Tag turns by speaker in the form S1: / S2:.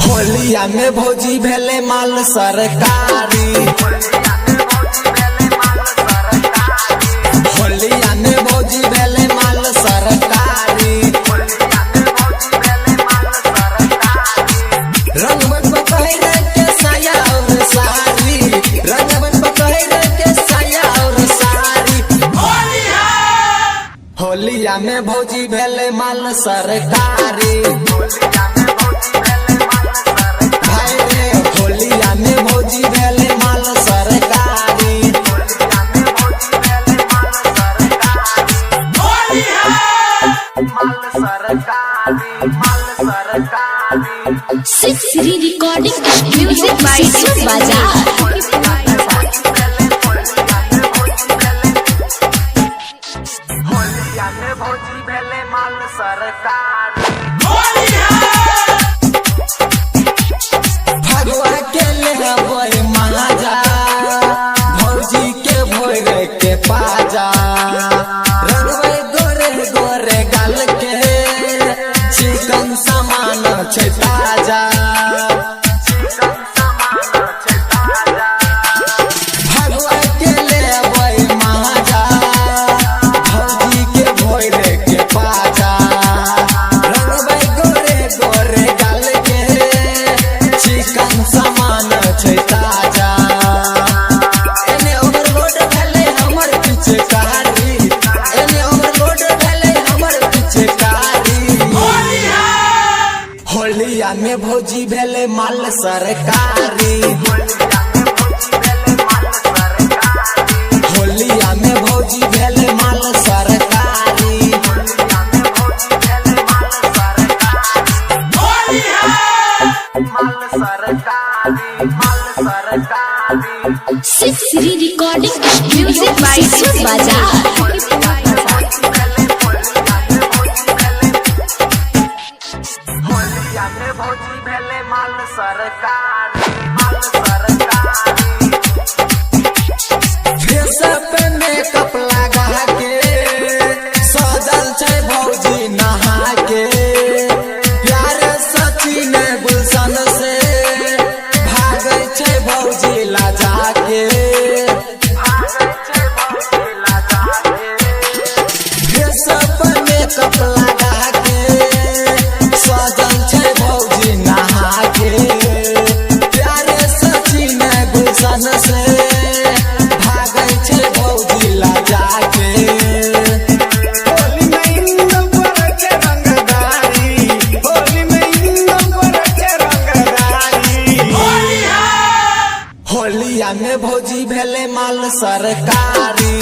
S1: होलिया में भौजी भेले माल सरकारी, होलिया में भौजी भेले माल सरकारी। रंगवन बकैर के साया और साड़ी, रंगवन बकैर के साया और साड़ी। होलिया में भौजी भेले माल सरकारी, होलिया में भौजी भेले माल सरकारी।
S2: श्री रिकॉर्डिंग म्यूजिक बाय बाजार।
S1: होलिया में भौजी भेले माल सरकारी। भगवा के ले बोय महाजा, भौजी के भोर के पाजा। रंगवे गोरे गोरे गाल के, चिकन सामान छै ताजा। भगवा के ले बोय महाजा, भौजी के भोर के पाजा। रंगवे गोरे गोरे गाल के, चिकन सामान छै ताजा। एने ओवरलोड भेले हमर पिचकारी, एने ओवरलोड भेले हमर पिचकारी। होलिया में भौजी भेले माल सरकारी, होलिया में भौजी भेले माल सरकारी।
S2: श्री रिकॉर्डिंग म्यूजिक बाय बाजार।
S1: होलिया में भौजी भेले माल सरकारी, माल सरकारी। फेस पे मेकअप लगा के, सजल छै भौजी नहा के। प्यार सचिन गुलशन से, भागै छै भौजी लाजा के। फेस पे मेकअप लगा के, सजल छै भौजी नहा के। प्यारे सचिन गुलशन से, भागै छै भौजी लाजा के। होली में इंदम पर के रंगदारी, होली में इंदम पर के रंगदारी। होलिया में भौजी भेले माल सरकारी।